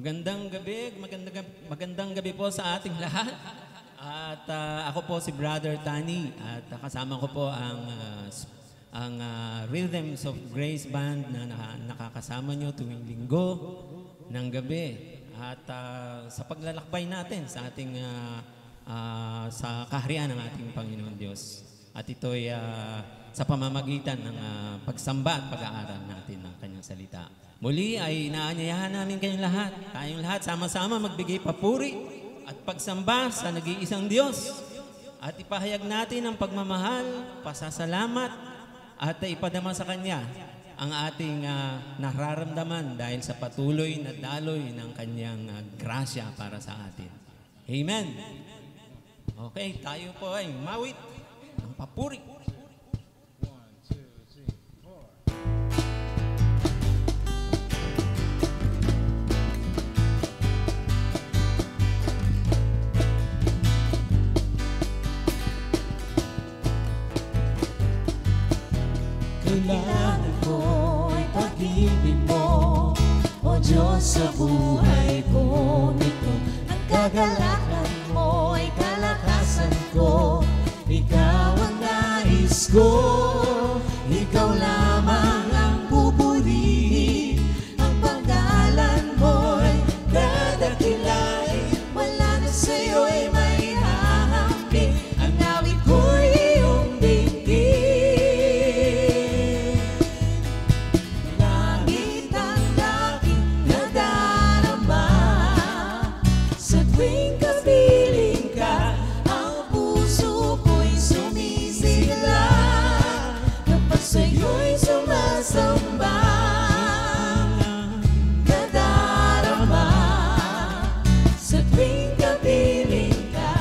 Magandang gabi po sa ating lahat. At ako po si Brother Tani at kasama ko po ang Rhythms of Grace Band na nakakasama nyo tuwing linggo ng gabi. At sa paglalakbay natin sa ating sa kaharian ng ating Panginoon Diyos. At ito'y sa pamamagitan ng pagsamba at pag-aaral natin ng Kanyang salita. Muli ay inaanyayahan namin kayong lahat. Tayong lahat sama-sama magbigay papuri at pagsamba sa nag-iisang Diyos. At ipahayag natin ang pagmamahal, pasasalamat at ipadama sa Kanya ang ating nararamdaman dahil sa patuloy na daloy ng Kanyang grasya para sa atin. Amen. Okay, tayo po ay mawit ng papuri. Kailangan ko ay pag-ibig mo, O Diyos sa buhay ko nito. Ang kagalakan mo ay kalakasan ko, Ikaw ang nais ko, Ikaw lamang ang pupurihin. Ang pangalan mo'y dadakilain, wala na sa'yo'y may hahambing. Ang awit ko'y iyong dinggin. Langit ang aking nadarama, sa tuwing kapiling ka, ang puso ko'y sumisigla. Kapag sa'yo'y sumasamba, nadarama. Sa tuwing kapiling ka,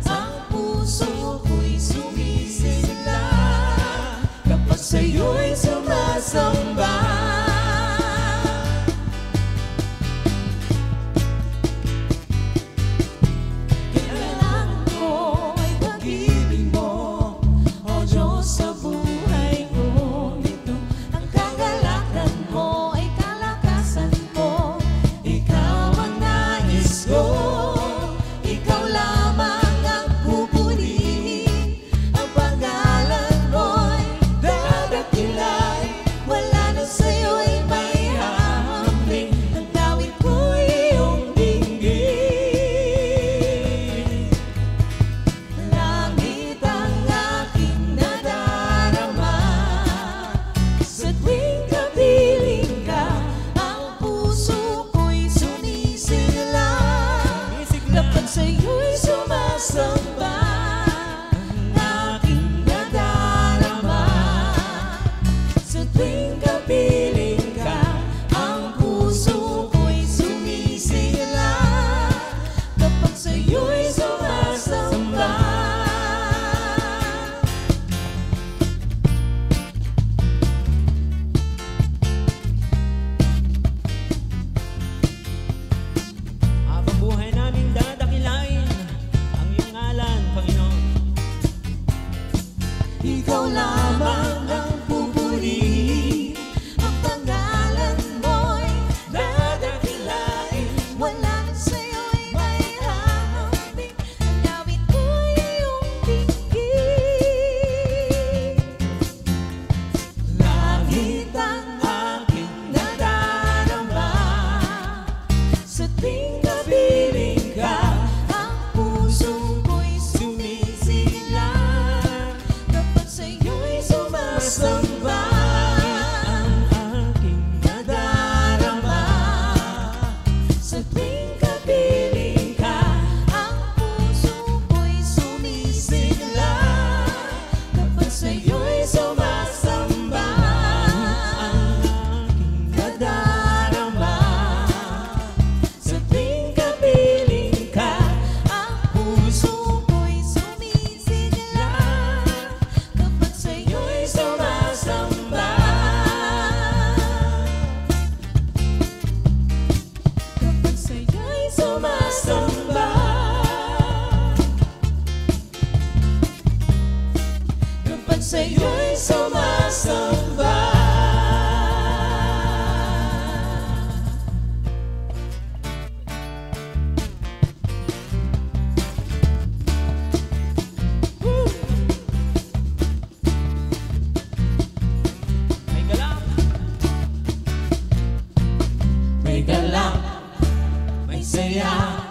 ang puso ko'y sumisigla. Kapag sa'yo'y sumasamba, kailangan ko ay pag-ibig mo, O Diyos sa buhay ko nito. Ang kagalakan mo ay kalakasan ko, Ikaw ang nais ko, Ikaw lamang ang pupurihin. Ang pangalan mo'y dadakilain, wala na sa'yo'y may hahambing. Ang awit ko'y iyong dinggin. Langit ang aking nadarama, sa tuwing kapiling ka, ang puso ko'y sumisigla. Kapag sa'yo'y sumasamba, aking nadarama. Sa tuwing kapiling ka, ang puso ko'y sumisigla. Kapag sa'yo'y sumasamba, Habang buhay namin dadakilain ang iyong ngalan, Panginoon. Ikaw lamang ang pupurihin. Ang pangalan mo'y dadakilain, wala na sa'yo'y may hahambing. Ang awit ko'y iyong dinggin. Langit ang aking nadarama, sa tuwing kapiling ka, ang puso ko'y sumisigla. Kapag sa'yo'y sumasamba, ang aking nadarama. Sa tuwing kapiling ka, ang puso ko'y sumisigla. Kapag sa'yo'y sumasamba, ang aking nadarama. Sa tuwing kapiling ka, ang puso ko'y sumisigla. Kapag sa'yo'y sumasamba, kapag sa'yo'y sumasamba, kapag sa'yo'y sumasamba. saya,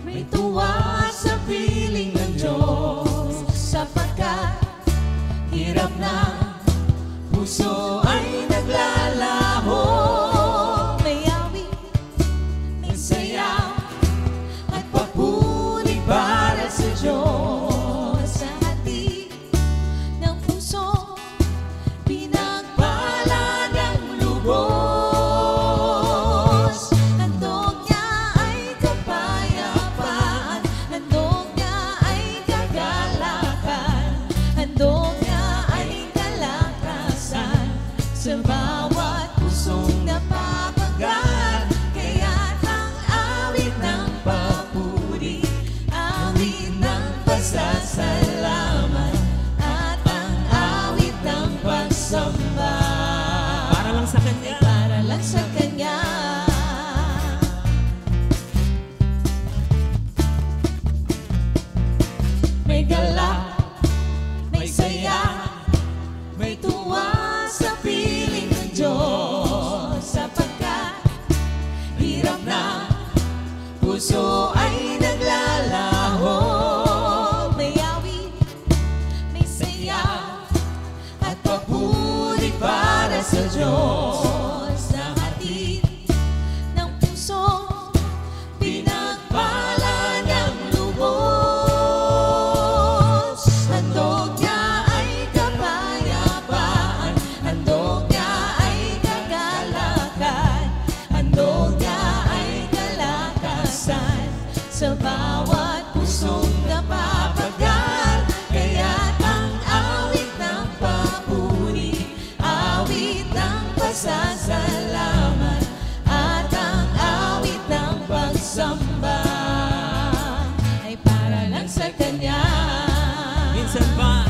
may tuwa sa piling ng Diyos. Sapagkat hirap na puso ay naglalaho. May awit, may saya, at papuri para sa Diyos. Sa hati ng puso, pinagpala ng lubos. Handog niya ay kapayapaan, handog niya ay kagalakan, handog niya ay kalakasan sa bawat pusong napapagal. Kaya't ang awit ng papuri, awit ng pasasalamat, at ang awit ng pagsamba Para lang sa ay Kanya. para lang sa Kanya. May galak, may saya, may tuwa sa piling ng Diyos. Sapagkat hirap na puso ay naglalaho. May awit, may saya, at papuri para sa Diyos. Sa hatid ng puso, pinagpala ng lubos. Handog niya ay kapayapaan, handog niya ay kagalakan, handog niya ay kalakasan sa bawat pusong napapagal. Kaya't ang awit ng papuri, awit ng pasasalamat, at ang awit ng pagsamba ay para lang sa Kanya. Minsan ba,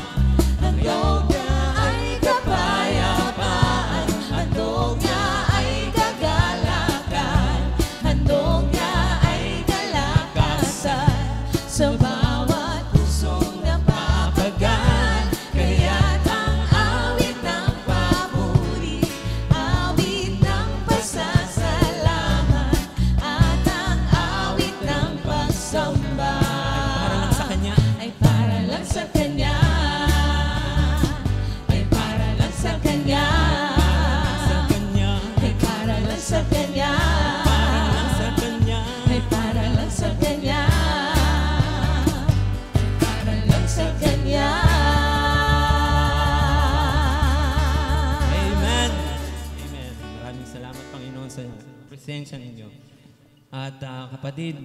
Handog niya ay kapayapaan, handog niya ay kagalakan, handog niya ay kalakasan sa bawat pusong napapagal. Kaya't ang awit ng papuri, awit ng pasasalamat, at ang awit ng pagsamba para lang sa Kanya. ay para lang sa Kanya, ay para lang sa Kanya, Sa Kanya. ay para lang sa Kanya, Para lang sa Kanya. ay para lang sa Kanya, para lang sa Kanya. Amen. Amen. Maraming salamat, Panginoon, sa presensya ninyo. At kapatid,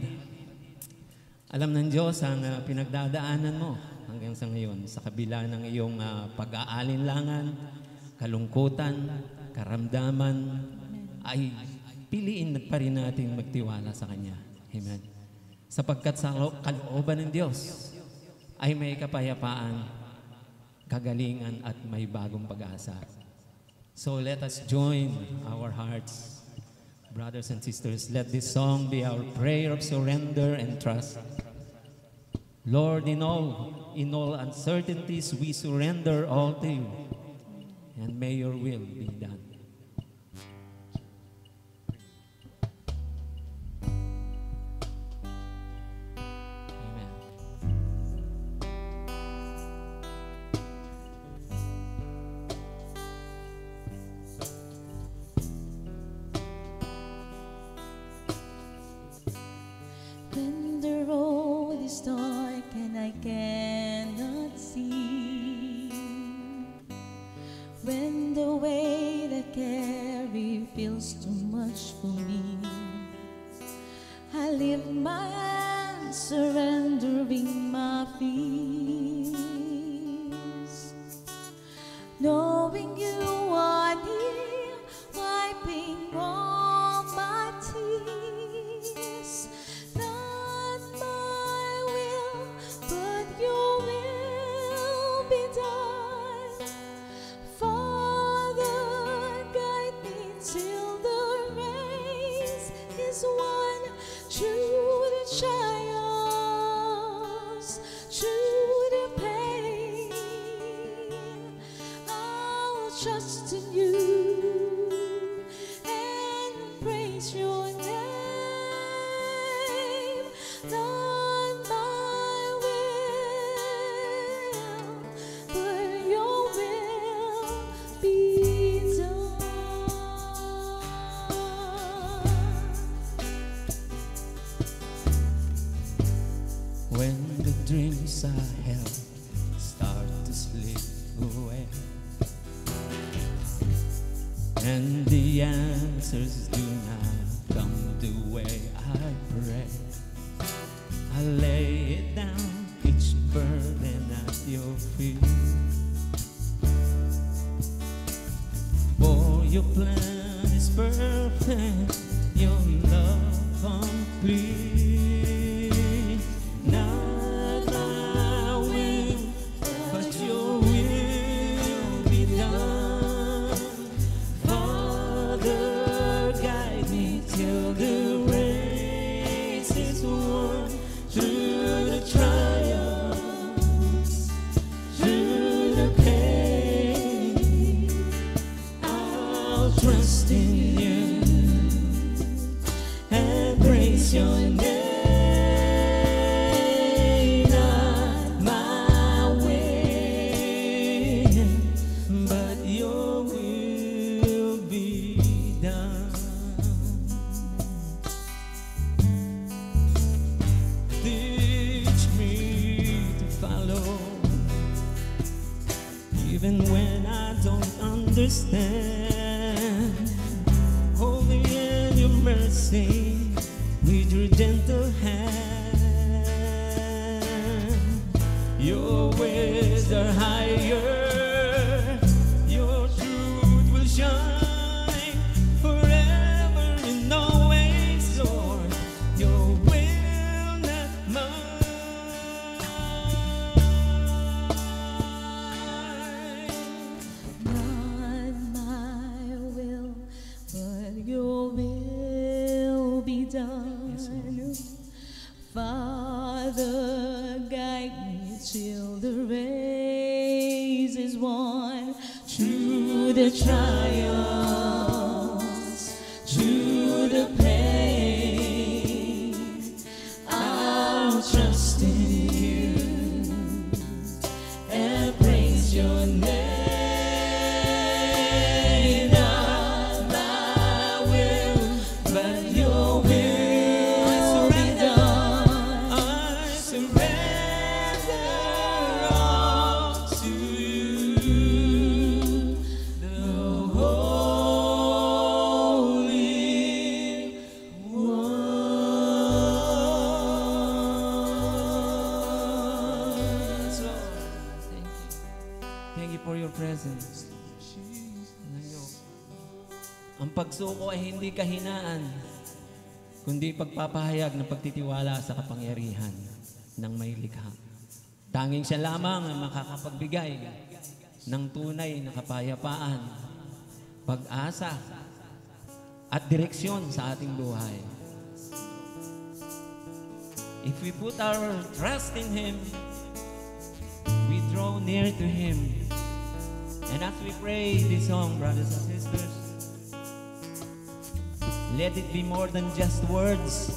alam ng Diyos ang pinagdadaanan mo hanggang sa ngayon sa kabila ng iyong pag-aalinlangan, kalungkutan, karamdaman, ay piliin pa rin natin magtiwala sa Kanya. Amen. Sapagkat sa kalooban ng Diyos ay may kapayapaan, kagalingan at may bagong pag-asa. So let us join our hearts. Brothers and sisters, let this song be our prayer of surrender and trust. Lord, in all uncertainties, we surrender all to you. And may your will be done. Amen. When the road is dark and I cannot see, when the weight I carry feels too much for me, I lift my hands, surrendering my fears, knowing you are near, wiping all my tears. Not my will, but your will be done. Father, guide me till the race is won. Through the trials, through the pain, I'll trust in you and praise your name. Not my will, but your will be done. When the dreams I held start to slip away, and the answers do not come the way I pray, I lay it down, each burden at your feet. For your plan is perfect, your love complete. Not my will, but your will be done. Father, guide me till the race is won. Through the trials, through the pain, I'll trust in you and praise your name. Not my will, but your will be done. Teach me to follow, even when I don't understand. Hold me in your mercy with your gentle hand. Your ways are higher, your truth will shine forever and always, Lord. Your will, not mine. Not my will, but your will be done. Father, guide me till the race is won. Through the trials, through the pain, I'll trust in you and praise your name. Not my will, but your will be done. I surrender all to you, the Holy One. So, thank you for your presence. Ang pagsuko ay hindi kahinaan, kundi pagpapahayag ng pagtitiwala sa kapangyarihan ng may likha. Tanging siya lamang ang makakapagbigay ng tunay na kapayapaan, pag-asa, at direksyon sa ating buhay. If we put our trust in Him, we draw near to Him. And as we pray this song, brothers and sisters, let it be more than just words.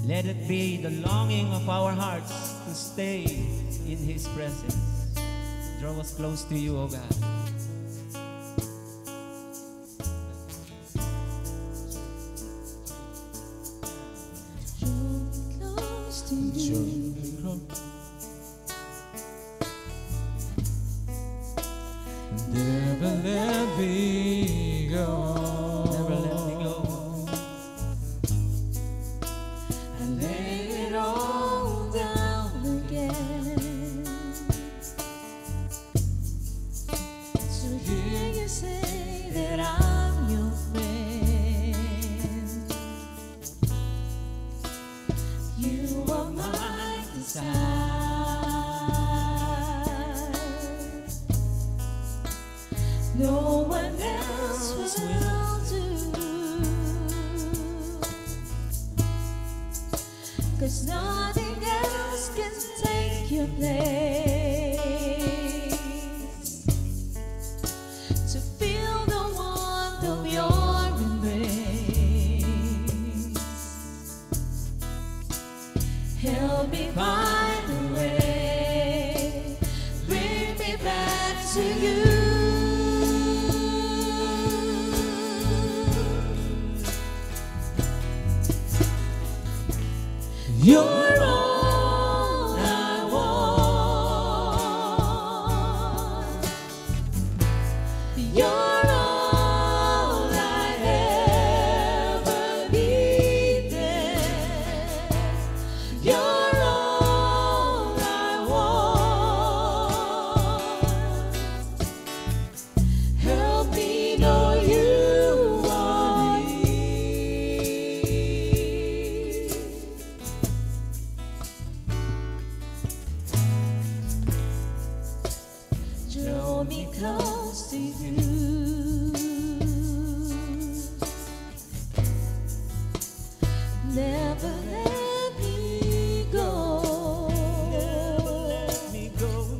Let it be the longing of our hearts to stay in His presence. Draw us close to you, O God. Close to you. Never let me go. Never let me go. I lay it all down again to hear you say that I'm your friend. You are my desire. No one else will do. 'Cause nothing else can take your place. To feel the warmth of your embrace. Help me find a way, bring me back to you. You're all I want. You're all I ever needed. You're all I want. Help me know you are near. Draw me close to you. Never let me go. Never let me go.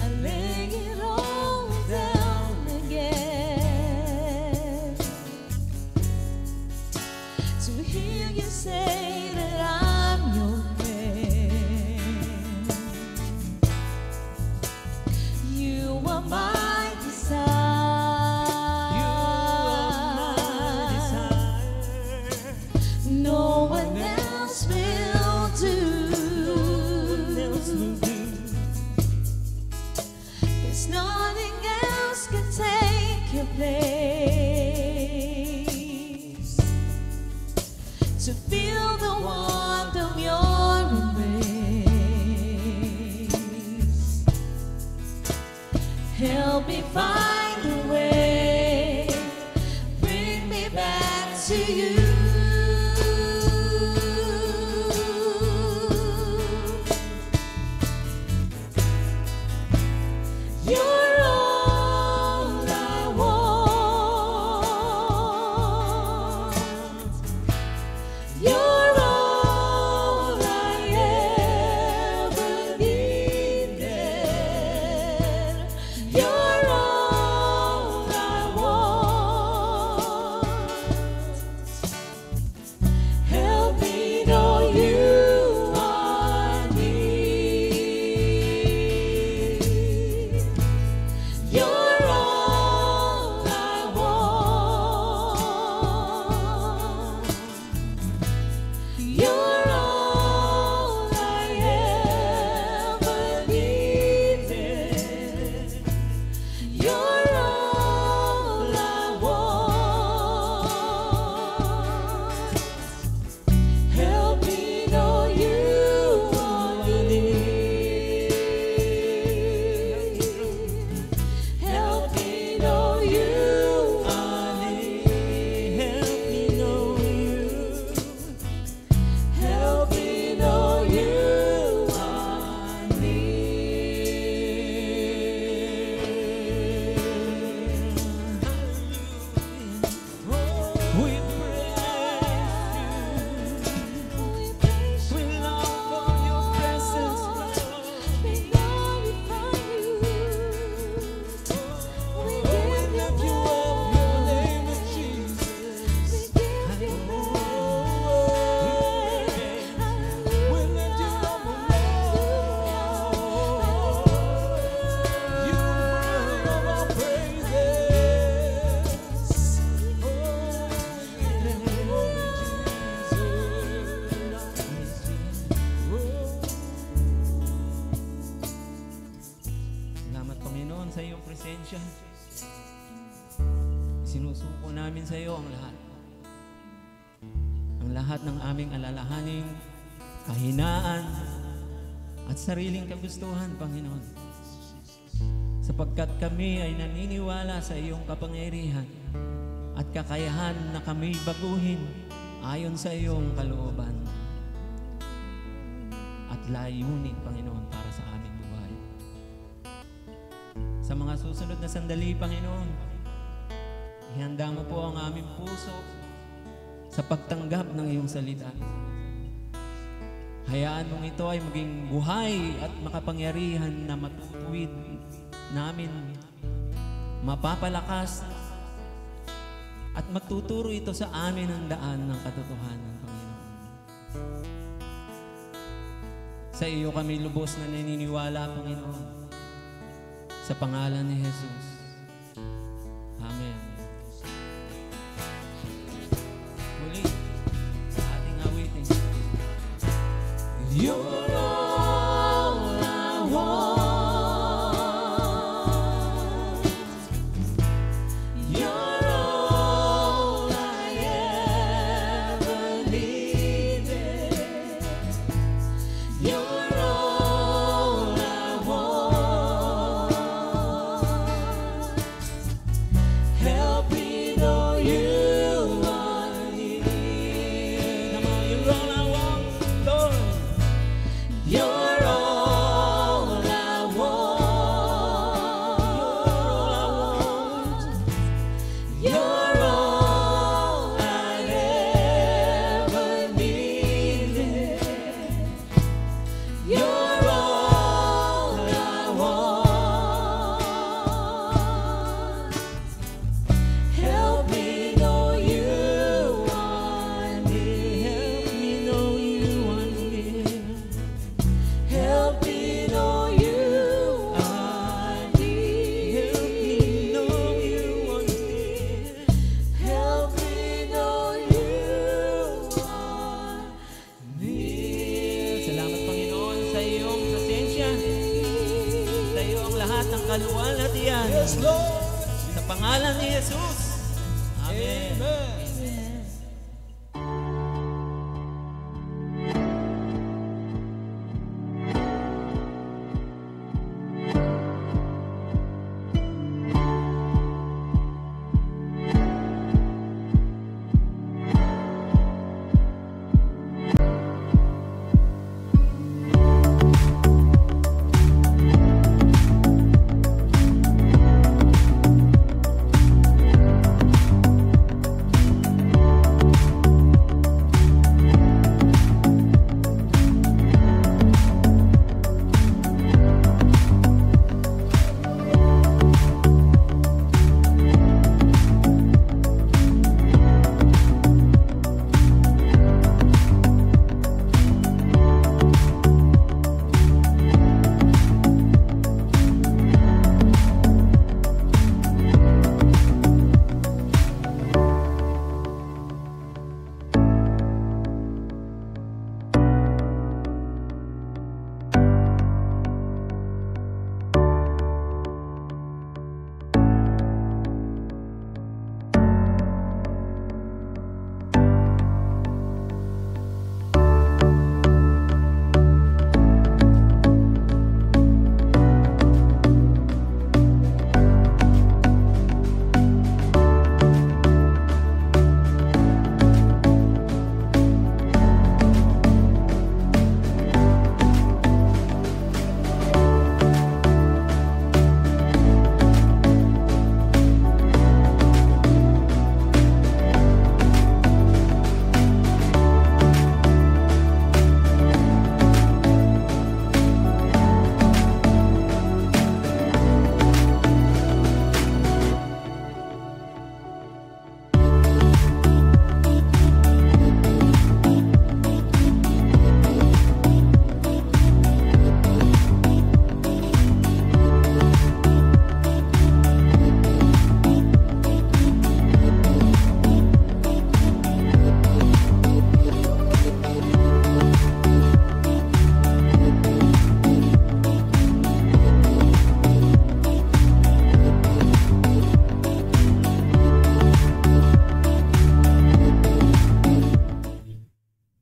I lay it all down again to hear you say that I'm your friend. You are my desire. You are my desire. No one else will do. No one else will do. 'Cause nothing else can take your place. To feel the warmth of your embrace. Help me find a way, bring me back to you. You're all I want. You're all I ever needed. You're all I want. Help me know you are near. You're all I want. You're all I ever needed. You're all I want. Help me know you are near. Help me know you are near. Help me know you. Help me know you are We praise you. We long for your presence, Lord. We glorify you. We give you praise. We give you Salamat, Panginoon, sa iyong presensya. Sinusuko namin sa iyo ang lahat. Ang lahat ng aming alalahaning, kahinaan, at sariling kagustuhan, Panginoon. Sapagkat kami ay naniniwala sa iyong kapangyarihan at kakayahan na kami baguhin ayon sa iyong kalooban at layunin, Panginoon, para sa aming buhay. Sa mga susunod na sandali, Panginoon, ihanda mo po ang aming puso sa pagtanggap ng iyong salita. Hayaan mong ito ay maging buhay at makapangyarihan na matutuwid namin, mapapalakas at magtuturo ito sa amin ang daan ng katotohanan, Panginoon. Sa iyo kami lubos na naniniwala, Panginoon. Sa pangalan ni Jesus. Amen. Muli, sa ating awitin. You're all I want. You're all I ever needed. You're all I want. Help me know you are near. Come on, you're all I want, Lord. You're all I want. You're all I ever needed. You're all I want. Help me know you are near. Help me know you are near. Help me know you are near. Help me know you are near. Salamat, Panginoon, sa iyong presensya. Sa iyo ang lahat ng kaluwalhatian. Yes, Lord. Sa pangalan ni Jesus. Amen. Amen.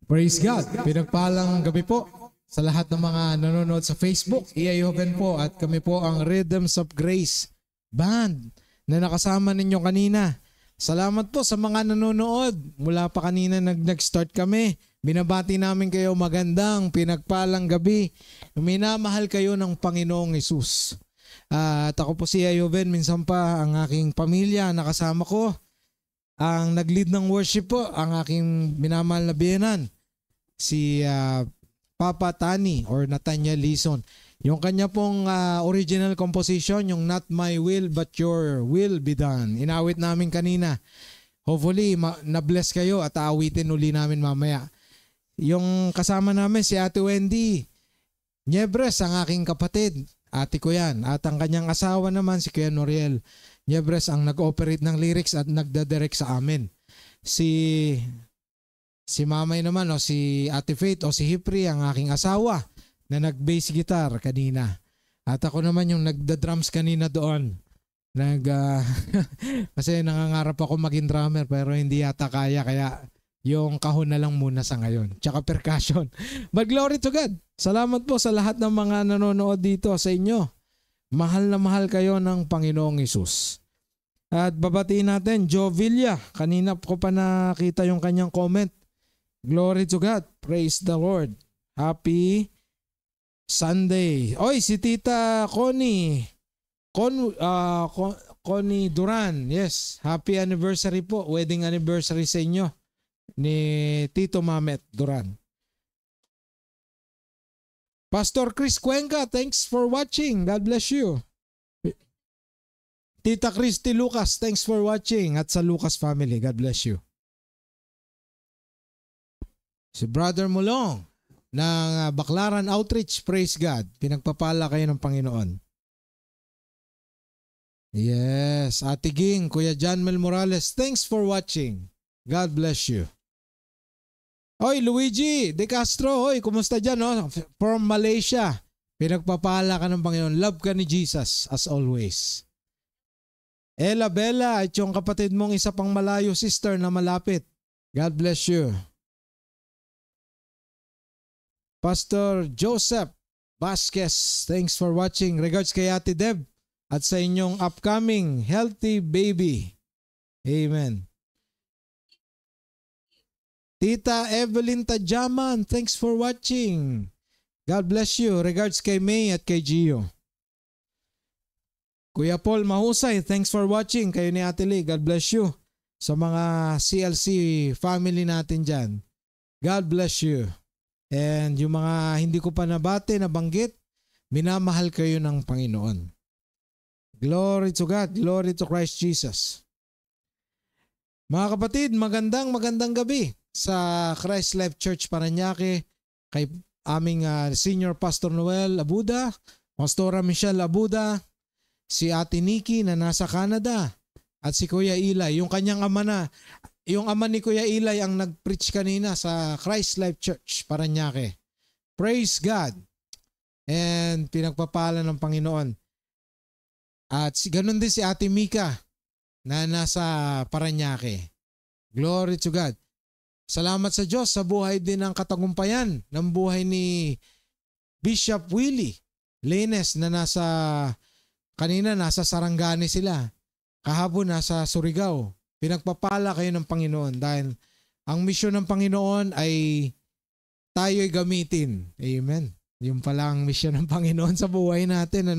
Praise God. Pinagpalang gabi po sa lahat ng mga nanonood sa Facebook. Iayoven po at kami po ang Rhythms of Grace Band na nakasama ninyo kanina. Salamat po sa mga nanonood. Mula pa kanina nag-start kami. Binabati namin kayo magandang pinagpalang gabi. Minamahal kayo ng Panginoong Hesus. At ako po si Ayoven. Minsan pa ang aking pamilya nakasama ko. Ang nag-lead ng worship po, ang aking minamahal na biyenan, si Papa Tani or Nathaniel Lison. Yung kanya pong original composition, yung Not My Will But Your Will Be Done. Inawit namin kanina. Hopefully, na-bless kayo at aawitin uli namin mamaya. Yung kasama namin si Ate Wendy, Niebres, ang aking kapatid. Ate ko yan. At ang kanyang asawa naman, si Kuya Noriel Niebres, ang nag-operate ng lyrics at nagdadirect sa amin. Si Mamay naman, o si Ate Faith o si Hipri, ang aking asawa na nag-bass guitar kanina. At ako naman yung nagda-drums kanina doon. Kasi nangangarap ako maging drummer pero hindi yata kaya yung kahon na lang muna sa ngayon. Tsaka percussion. But glory to God. Salamat po sa lahat ng mga nanonood dito sa inyo. Mahal na mahal kayo ng Panginoong Hesus. At babatiin natin, Joe Villa. Kanina ko pa nakita yung kanyang comment. Glory to God. Praise the Lord. Happy Sunday. Oy, si Tita Connie. Connie Duran. Yes. Happy anniversary po. Wedding anniversary sa inyo ni Tito Mamet Duran. Pastor Chris Cuenca, thanks for watching. God bless you. Tita Christy Lucas, thanks for watching. At sa Lucas family, God bless you. Si Brother Mulong ng Baclaran Outreach, praise God. Pinagpapala kayo ng Panginoon. Yes, Ate Ging, Kuya John Mel Morales, thanks for watching. God bless you. Oy, Luigi De Castro, oy, kumusta dyan? No? From Malaysia, pinagpapala ka ng Panginoon. Love ka ni Jesus as always. Ella Bella at yung kapatid mong isa pang malayo sister na malapit. God bless you. Pastor Joseph Vasquez, thanks for watching. Regards kay Ate Deb at sa inyong upcoming healthy baby. Amen. Tita Evelyn Tadyaman, thanks for watching. God bless you. Regards kay May at kay Gio. Kuya Paul Mahusay, thanks for watching. Kayo ni Ate Lee, God bless you. Sa mga CLC family natin dyan, God bless you. And yung mga hindi ko pa nabate, nabanggit, minamahal kayo ng Panginoon. Glory to God, glory to Christ Jesus. Mga kapatid, magandang gabi sa Christ Life Church Parañaque, kay aming Senior Pastor Noel Abuda, Pastora Michelle Abuda, si Ate Nikki na nasa Canada, at si Kuya Ilay, yung kanyang ama na, yung ama ni Kuya Ilay ang nag-preach kanina sa Christ Life Church Parañaque. Praise God. And pinagpapala ng Panginoon. At ganun din si Ate Mika na nasa Parañaque. Glory to God. Salamat sa Diyos sa buhay din ng katagumpayan ng buhay ni Bishop Willie Lenes na kanina nasa Sarangani sila. Kahapon nasa Surigao. Pinagpapala kayo ng Panginoon dahil ang misyon ng Panginoon ay tayo'y gamitin. Amen. Yung pala ang misyon ng Panginoon sa buhay natin.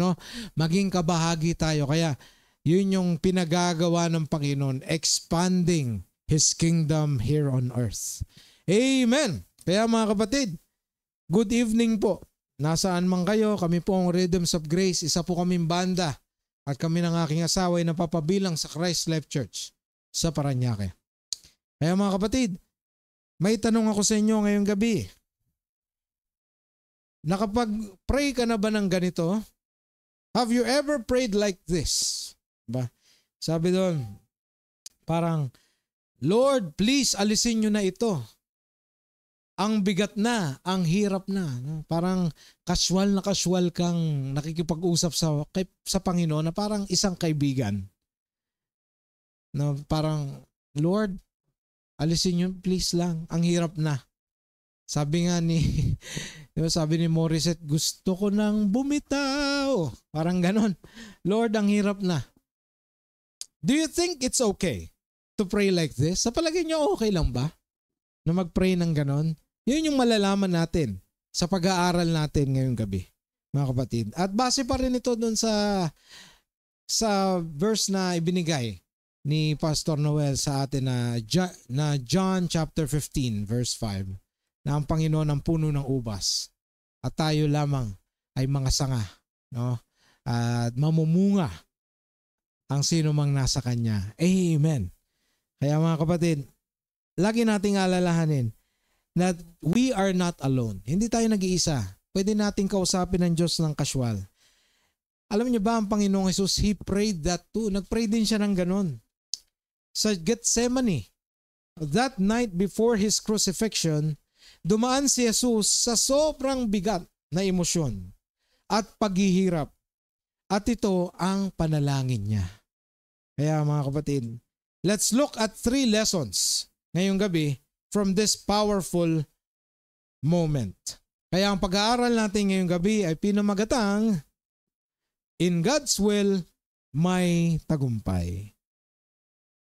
Maging kabahagi tayo. Kaya yun yung pinagagawa ng Panginoon. Expanding His kingdom here on earth. Amen. Kaya mga kapatid, good evening po. Nasaan man kayo, kami po ang Rhythms of Grace. Isa po kaming banda at kami ng aking asawa ay napapabilang sa Christ Life Church sa Parañaque. Kaya mga kapatid, may tanong ako sa inyo ngayong gabi. Nakapag-pray ka na ba ng ganito? Have you ever prayed like this? Sabi doon, parang, Lord, please alisin nyo na ito. Ang bigat na, ang hirap na. Parang casual kang nakikipag-usap sa Panginoon na parang isang kaibigan. Parang, Lord, alisin nyo please lang. Ang hirap na. Sabi nga sabi ni Morissette, gusto ko nang bumitaw. Parang ganon. Lord, ang hirap na. Do you think it's okay to pray like this? Sa palagay niyo okay lang ba na mag-pray ng ganon? Yun yung malalaman natin sa pag-aaral natin ngayong gabi, mga kapatid. At base pa rin ito dun sa verse na ibinigay ni Pastor Noel sa atin na John chapter 15 verse 5, na ang Panginoon ang puno ng ubas at tayo lamang ay mga sanga, at mamumunga ang sino mang nasa Kanya. Amen. Kaya mga kapatid, lagi nating alalahanin that we are not alone. Hindi tayo nag-iisa. pwede nating kausapin ng Diyos ng casual. Alam niyo ba ang Panginoong Jesus, He prayed that too. Nag-pray din siya ng ganun. Sa Gethsemane, that night before His crucifixion, dumaan si Jesus sa sobrang bigat na emosyon at paghihirap. At ito ang panalangin niya. Kaya mga kapatid, let's look at 3 lessons ngayong gabi from this powerful moment. Kaya ang pag-aaral natin ngayong gabi ay pinamagatang In God's Will, May Tagumpay.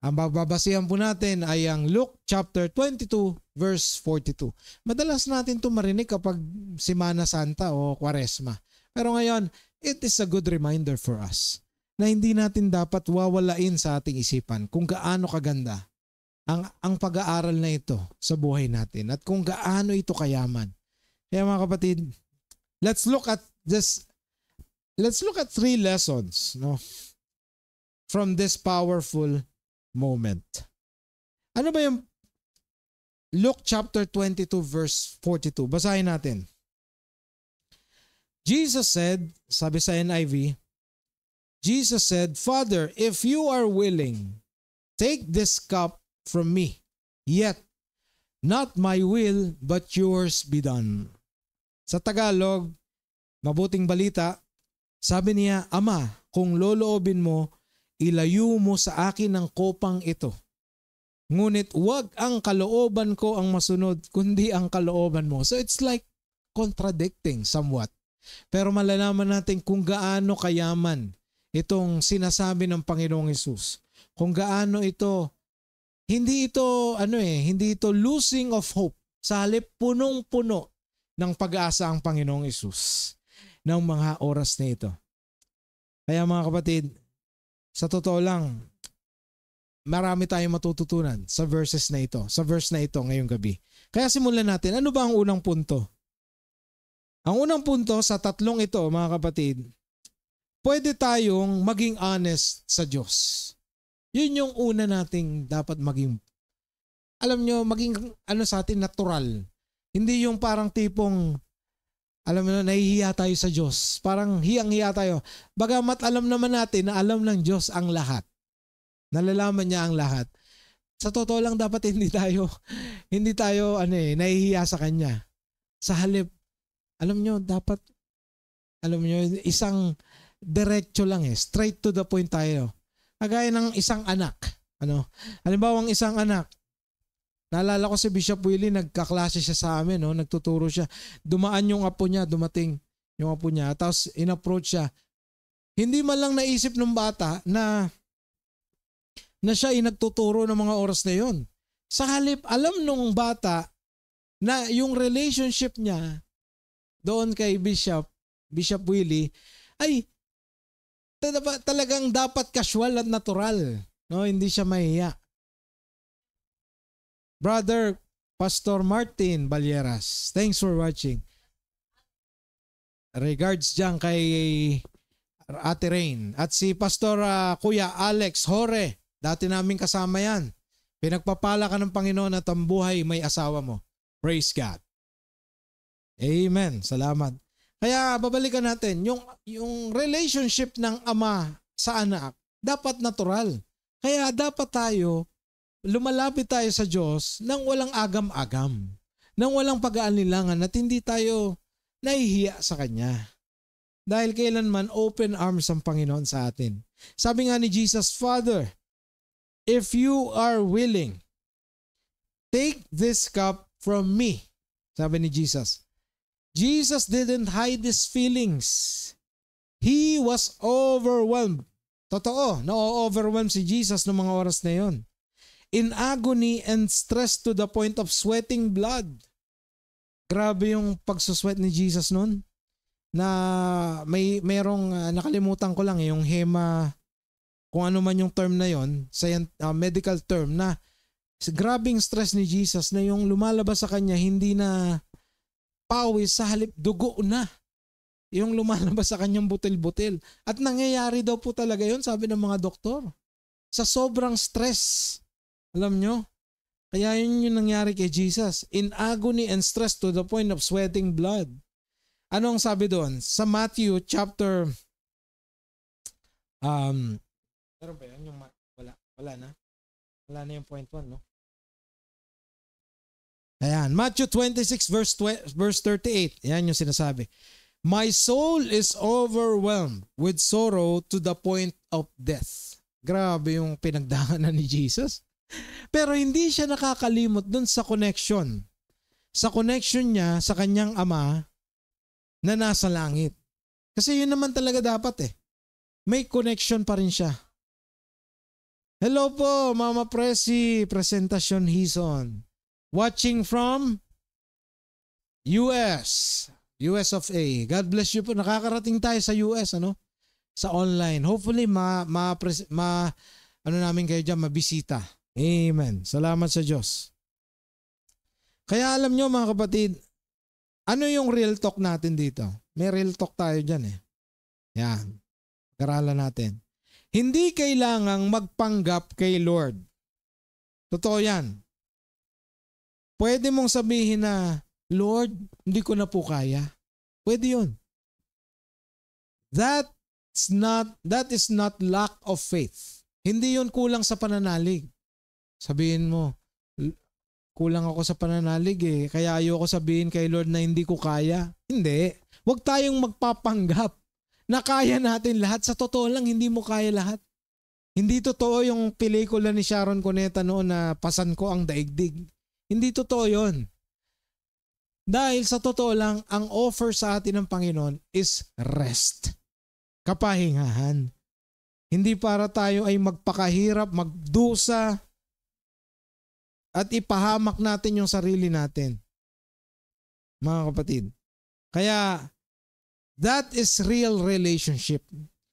Ang babasihan po natin ay ang Luke chapter 22 verse 42. Madalas natin ito marinig kapag Semana Santa o Kwaresma. Pero ngayon, it is a good reminder for us na hindi natin dapat wawalain sa ating isipan kung gaano kaganda ang pag-aaral na ito sa buhay natin at kung gaano ito kayaman. Kaya mga kapatid, let's look at 3 lessons, no, from this powerful moment. Ano ba yung Luke chapter 22 verse 42? Basahin natin. Jesus said, sabi sa NIV, Jesus said, Father, if you are willing, take this cup from me, yet not my will but yours be done. Sa Tagalog, mabuting balita, sabi niya, Ama, kung loloobin mo, ilayo mo sa akin ang kopang ito. Ngunit wag ang kalooban ko ang masunod, kundi ang kalooban mo. So it's like contradicting somewhat. Pero malalaman natin kung gaano kayaman itong sinasabi ng Panginoong Hesus. Kung gaano ito, hindi ito losing of hope. Sa halip punong-puno ng pag-asa ang Panginoong Hesus ng mga oras na ito. Kaya mga kapatid, sa totoo lang, marami tayong matututunan sa verses na ito, sa verse na ito ngayong gabi. Kaya simulan natin, ano ba ang unang punto? Ang unang punto sa tatlong ito, mga kapatid, pwede tayong maging honest sa Diyos. Yun yung una nating dapat maging, alam nyo, maging sa atin natural. Hindi yung parang tipong, alam mo na, nahihiya tayo sa Diyos. Parang hiyang-hiya tayo. Bagamat alam naman natin na alam ng Diyos ang lahat. Nalalaman niya ang lahat. Sa totoo lang dapat hindi tayo nahihiya sa Kanya. Sa halip, dapat isang diretso lang straight to the point tayo. Kagaya ng isang anak. Halimbawa ang isang anak, naalala ko si Bishop Willie, nagkaklase siya sa amin, nagtuturo siya. Dumaan yung apo niya, dumating yung apo niya, tapos in-approach siya. Hindi man lang naisip ng bata na siya ay nagtuturo ng mga oras na yon. Sa halip, alam nung bata na yung relationship niya doon kay Bishop Willie, ay talagang dapat casual at natural. No? Hindi siya mahiya. Brother Pastor Martin Balyeras, thanks for watching. Regards dyan kay Ate Rain. At si Pastor Kuya Alex Hore, dati namin kasama yan. Pinagpapala ka ng Panginoon at ang buhay may asawa mo. Praise God. Amen. Salamat. Kaya babalikan natin, yung relationship ng ama sa anak, dapat natural. Kaya dapat lumalapit tayo sa Diyos nang walang agam-agam, nang walang pag-aalinlangan at hindi tayo nahihiya sa Kanya. Dahil kailanman open arms ang Panginoon sa atin. Sabi nga ni Jesus, Father, if you are willing, take this cup from me. Sabi ni Jesus. Jesus didn't hide his feelings. He was overwhelmed. Totoo, na-overwhelm si Jesus noong mga oras na yon. In agony and stress to the point of sweating blood. Grabe yung pagsusweat ni Jesus noon. Na mayroong nakalimutan ko lang yung hema, kung ano man yung term na yon, medical term, na grabing stress ni Jesus na yung lumalabas sa kanya hindi na pawis, sa halip dugo na yung lumalabas sa kanyang butil-butil. At nangyayari daw po talaga yun, sabi ng mga doktor. Sa sobrang stress. Alam nyo? Kaya yun yung nangyari kay Jesus. In agony and stress to the point of sweating blood. Anong sabi doon? Sa Matthew chapter meron ba yan? Wala na. Wala na yung point 1, no? Ayan, Matthew 26 verse 38. Yan yung sinasabi. My soul is overwhelmed with sorrow to the point of death. Grabe yung pinagdaanan ni Jesus. Pero hindi siya nakakalimot dun sa connection. Sa connection niya sa kanyang ama na nasa langit. Kasi yun naman talaga dapat eh. May connection pa rin siya. Hello po, Mama Presi, Presentasyon Hison. Watching from US of A. God bless you po. Nakakarating tayo sa US, ano? Sa online. Hopefully ano namin kayo diyan, mabisita. Amen. Salamat sa Diyos. Kaya alam nyo mga kapatid, ano yung real talk natin dito? May real talk tayo diyan eh. Yan. Pag-aralan natin. Hindi kailangang magpanggap kay Lord. Totoo yan. Pwede mong sabihin na, Lord, hindi ko na po kaya. Pwede yun. That is not lack of faith. Hindi yun kulang sa pananalig. Sabihin mo, kulang ako sa pananalig eh, kaya ayoko sabihin kay Lord na hindi ko kaya. Hindi. Huwag tayong magpapanggap na kaya natin lahat. Sa totoo lang, hindi mo kaya lahat. Hindi totoo yung pelikula ni Sharon Cuneta noon na pasan ko ang daigdig. Hindi totoo yun. Dahil sa totoo lang, ang offer sa atin ng Panginoon is rest. Kapahingahan. Hindi para tayo ay magpakahirap, magdusa, at ipahamak natin yung sarili natin. Mga kapatid. Kaya, that is real relationship.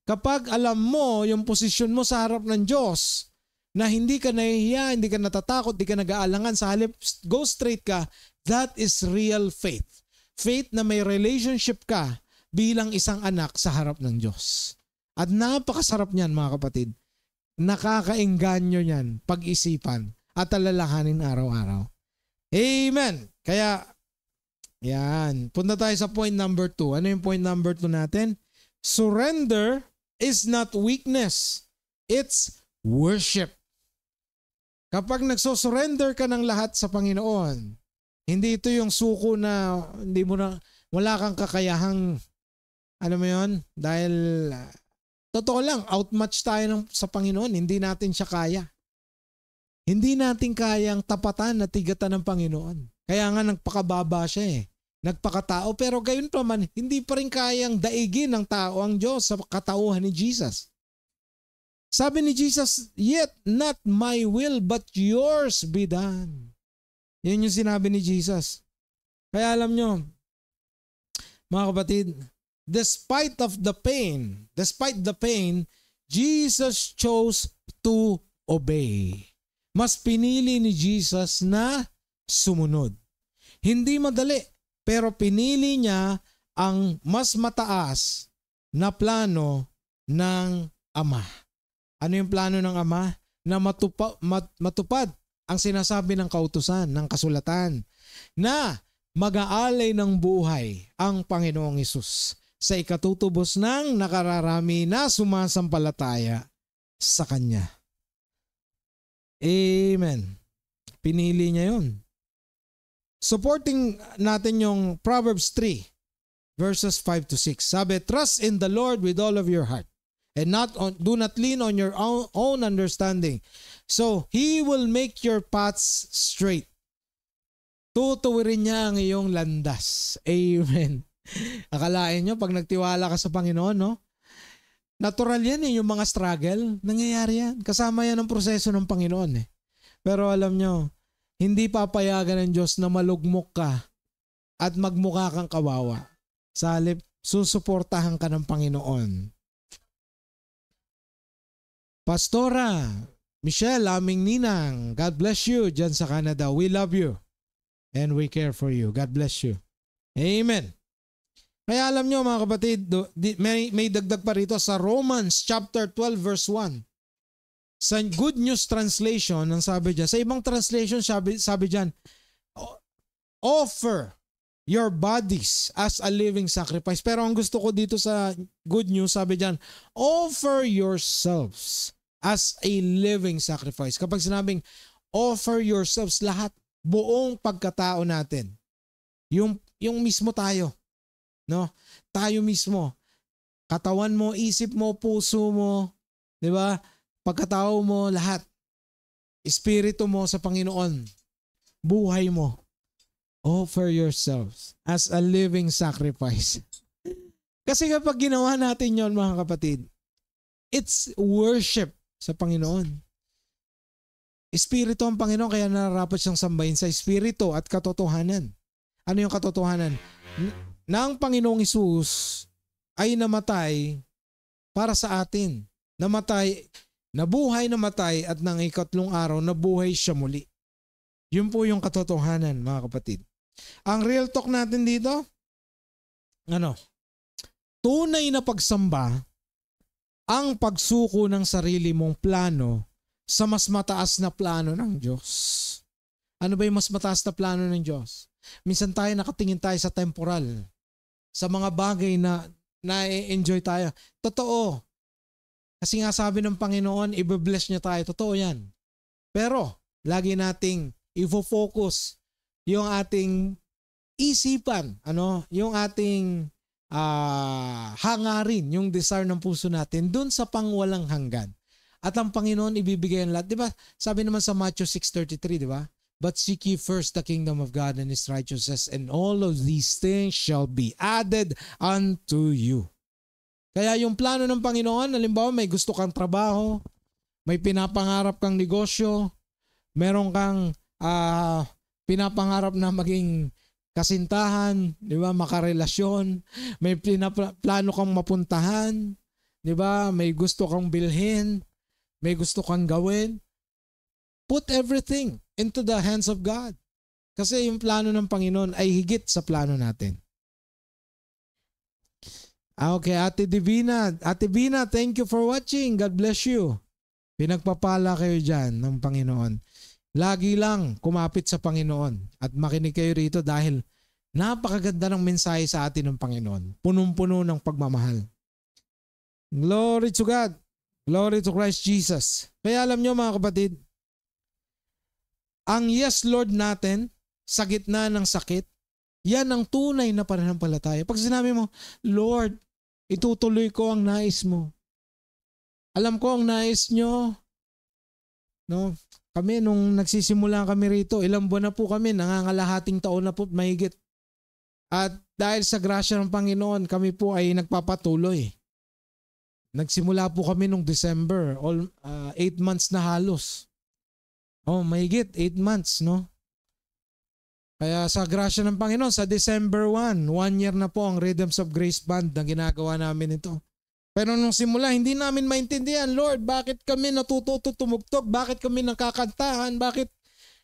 Kapag alam mo yung posisyon mo sa harap ng Diyos, na hindi ka nahihiya, hindi ka natatakot, hindi ka nag-aalangan, sa halip, go straight ka, that is real faith. Faith na may relationship ka bilang isang anak sa harap ng Diyos. At napakasarap niyan mga kapatid. Nakakaengganyo niyan pag-isipan at alalahanin araw-araw. Amen! Kaya, yan. Punta tayo sa point number 2. Ano yung point number 2 natin? Surrender is not weakness. It's worship. Kapag nagsosurrender ka ng lahat sa Panginoon, hindi ito yung suko na hindi mo na, wala kang kakayahang, ano mo yun? Dahil, totoo lang, outmatch tayo sa Panginoon, hindi natin siya kaya. Hindi natin kayang tapatan at tigatan ng Panginoon. Kaya nga nagpakababa siya eh. Nagpakatao, pero gayon pa man, hindi pa rin kayang daigin ng tao ang Diyos sa katauhan ni Jesus. Sabi ni Jesus, yet not my will but yours be done. Yan yung sinabi ni Jesus. Kaya alam nyo, mga kapatid, despite the pain, Jesus chose to obey. Mas pinili ni Jesus na sumunod. Hindi madali, pero pinili niya ang mas mataas na plano ng Ama. Ano yung plano ng Ama? Na matupad ang sinasabi ng kautusan, ng kasulatan, na mag-aalay ng buhay ang Panginoong Hesus sa ikatutubos ng nakararami na sumasampalataya sa Kanya. Amen. Pinili niya yun. Supporting natin yung Proverbs 3 verses 5 to 6. Sabi, trust in the Lord with all of your heart and do not lean on your own understanding. So, He will make your paths straight. Tutuwirin niya ang iyong landas. Amen. Akalain nyo, pag nagtiwala ka sa Panginoon, no? Natural yan eh, yung mga struggle. Nangyayari yan. Kasama yan ang proseso ng Panginoon eh. Pero alam nyo, hindi papayagan ng Diyos na malugmok ka at magmukha kang kawawa. Sa halip, susuportahan ka ng Panginoon. Pastora Michelle, aming ninang, God bless you dyan sa Canada. We love you and we care for you. God bless you. Amen. Kaya alam nyo mga kapatid, may dagdag pa rito sa Romans chapter 12 verse 1. Sa Good News Translation, ang sabi dyan, sa ibang translation sabi dyan, offer your bodies as a living sacrifice. Pero ang gusto ko dito sa good news, sabi diyan, offer yourselves as a living sacrifice. Kapag sinabing offer yourselves, lahat, buong pagkatao natin. Yung mismo tayo. No? Tayo mismo. Katawan mo, isip mo, puso mo, di ba? Pagkatao mo, lahat. Espiritu mo sa Panginoon. Buhay mo. Offer yourselves as a living sacrifice. Kasi kapag ginawa natin yon, mga kapatid, it's worship sa Panginoon. Espiritu ang Panginoon, kaya nararapat siyang sambahin sa espiritu at katotohanan. Ano yung katotohanan? Na ang Panginoong Hesus ay namatay para sa atin. Nabuhay, namatay, at nang ikatlong araw, nabuhay siya muli. Yun po yung katotohanan, mga kapatid. Ang real talk natin dito, tunay na pagsamba, ang pagsuko ng sarili mong plano sa mas mataas na plano ng Diyos. Ano ba yung mas mataas na plano ng Diyos? Minsan tayo nakatingin tayo sa temporal, sa mga bagay na na-enjoy tayo. Totoo. Kasi nga sabi ng Panginoon, i-bless niya tayo. Totoo yan. Pero, lagi nating i-focus yung ating isipan, yung ating hangarin, yung desire ng puso natin dun sa pangwalang hanggan. At ang Panginoon ibibigay ang lahat. Di ba? Sabi naman sa Matthew 6:33, di ba? But seek ye first the kingdom of God and His righteousness, and all of these things shall be added unto you. Kaya yung plano ng Panginoon, halimbawa may gusto kang trabaho, may pinapangarap kang negosyo, meron kang pinapangarap na maging kasintahan, di ba, makarelasyon, may plano kang mapuntahan, di ba, may gusto kang bilhin, may gusto kang gawin. Put everything into the hands of God. Kasi yung plano ng Panginoon ay higit sa plano natin. Okay, Ate Divina. Ate Divina, thank you for watching. God bless you. Pinagpapala kayo dyan ng Panginoon. Lagi lang kumapit sa Panginoon at makinig kayo rito dahil napakaganda ng mensahe sa atin ng Panginoon. Punong-puno ng pagmamahal. Glory to God. Glory to Christ Jesus. Kaya alam nyo, mga kapatid, ang yes Lord natin sa gitna ng sakit, yan ang tunay na pananampalataya. Pag sinabi mo, Lord, itutuloy ko ang nais mo. Alam ko ang nais nyo. No? Kami, nung nagsisimula kami rito, ilang buwan na po kami, nangangalahating taon na po mahigit. At dahil sa grasya ng Panginoon, kami po ay nagpapatuloy. Nagsimula po kami nung December, 8 months na halos. Mahigit 8 months, no? Kaya sa grasya ng Panginoon, sa December 1 year na po ang Rhythms of Grace Band na ginagawa namin ito. Pero nung simula, hindi namin maintindihan, Lord, bakit kami natututo tumugtog? Bakit kami nakakantahan? Bakit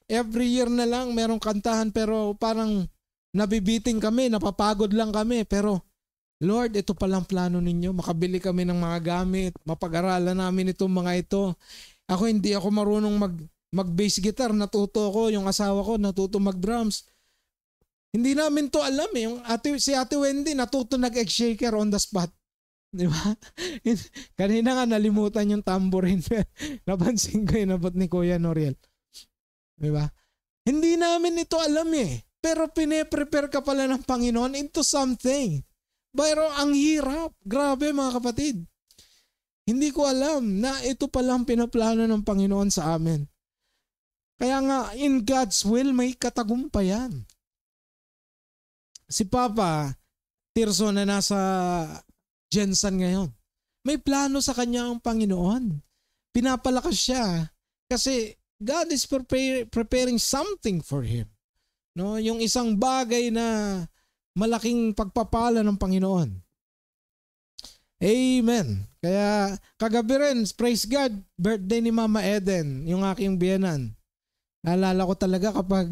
every year na lang merong kantahan pero parang nabibiting kami, napapagod lang kami. Pero Lord, ito palang plano ninyo. Makabili kami ng mga gamit, mapag-aralan namin itong mga ito. Hindi ako marunong mag-bass guitar, natuto ko. Yung asawa ko, natuto mag-drums. Hindi namin to alam eh. Si Ate Wendy, natuto nag-egg shaker on the spot. Di ba? Kanina nga nalimutan yung tambourine. Napansin ko yun, abot ni Kuya Noriel. Di ba? Hindi namin ito alam eh. Pero pine-prepare ka pala ng Panginoon into something. Pero ang hirap. Grabe mga kapatid. Hindi ko alam na ito palang pinaplano ng Panginoon sa amin. Kaya nga, in God's will, may katagumpayan. Si Papa Tirso na nasa Jensen ngayon, may plano sa kanya ang Panginoon. Pinapalakas siya kasi God is preparing something for him. No, yung isang bagay na malaking pagpapala ng Panginoon. Amen. Kaya kagabi rin, praise God, birthday ni Mama Eden, yung aking biyenan. Naalala ko talaga kapag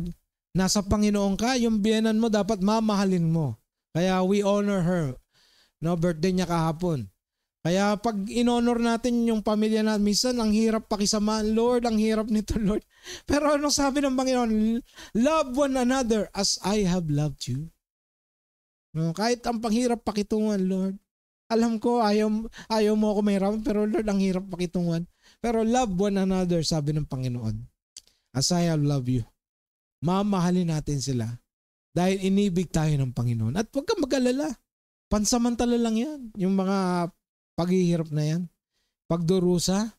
nasa Panginoon ka, yung biyenan mo dapat mamahalin mo. Kaya we honor her. No, birthday niya kahapon. Kaya pag in-honor natin yung pamilya natin, minsan ang hirap pakisamahan, Lord, ang hirap nito, Lord. Pero anong sabi ng Panginoon? Love one another as I have loved you. No, kahit ang panghirap pakitungan, Lord. Alam ko, ayaw mo ako mahirapan, pero Lord, ang hirap pakitungan. Pero love one another, sabi ng Panginoon. As I have loved you. Mamahalin natin sila. Dahil inibig tayo ng Panginoon. At huwag kang mag-alala. Pansamantala lang yan. Yung mga paghihirap na yan. Pagdurusa,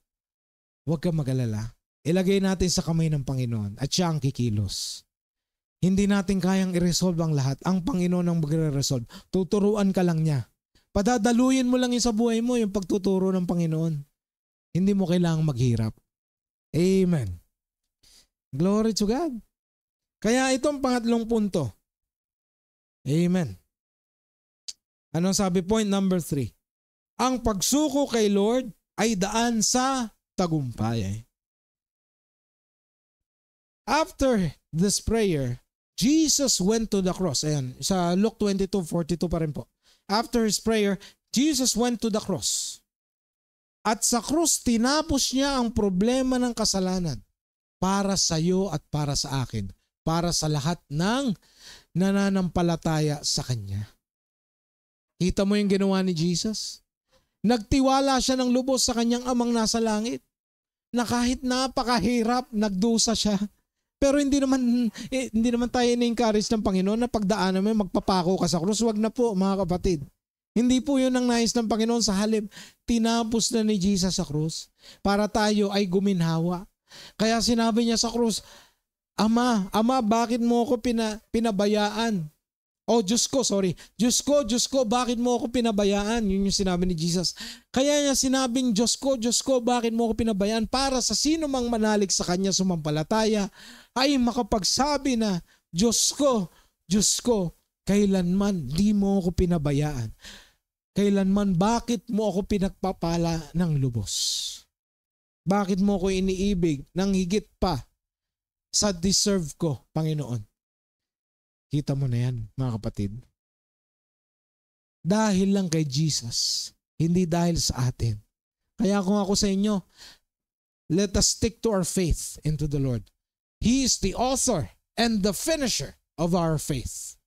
huwag kang mag-alala. Ilagay natin sa kamay ng Panginoon at siya ang kikilos. Hindi natin kayang i-resolve ang lahat. Ang Panginoon ang magre-resolve. Tuturuan ka lang niya. Padadaluyin mo lang yung sa buhay mo, yung pagtuturo ng Panginoon. Hindi mo kailangang maghirap. Amen. Glory to God. Kaya itong pangatlong punto. Amen. Anong sabi? Point number 3. Ang pagsuko kay Lord ay daan sa tagumpay. After this prayer, Jesus went to the cross. Ayan, sa Luke 22:42 pa rin po. After his prayer, Jesus went to the cross. At sa krus, tinapos niya ang problema ng kasalanan para sa iyo at para sa akin. Para sa lahat ng nananampalataya sa Kanya. Kita mo yung ginawa ni Jesus? Nagtiwala siya ng lubos sa Kanyang Amang nasa langit. Na kahit napakahirap, nagdusa siya. Pero hindi naman tayo in-encourage ng Panginoon na pagdaanan mo magpapako ka sa krus. Wag na po mga kapatid. Hindi po yun ang nais ng Panginoon. Sa halip, tinapos na ni Jesus sa krus para tayo ay guminhawa. Kaya sinabi niya sa krus, Ama, bakit mo ako pinabayaan? Diyos ko, bakit mo ako pinabayaan? Yun yung sinabi ni Jesus. Kaya niya sinabing, Diyos ko, bakit mo ako pinabayaan? Para sa sino mang manalig sa Kanya sumampalataya, ay makapagsabi na, Diyos ko, kailanman di mo ako pinabayaan. Kailanman bakit mo ako pinagpapala ng lubos? Bakit mo ako iniibig ng higit pa sa deserve ko, Panginoon? Kita mo na yan, mga kapatid. Dahil lang kay Jesus, hindi dahil sa atin. Kaya kung ako sa inyo, let us stick to our faith into the Lord. He is the author and the finisher of our faith.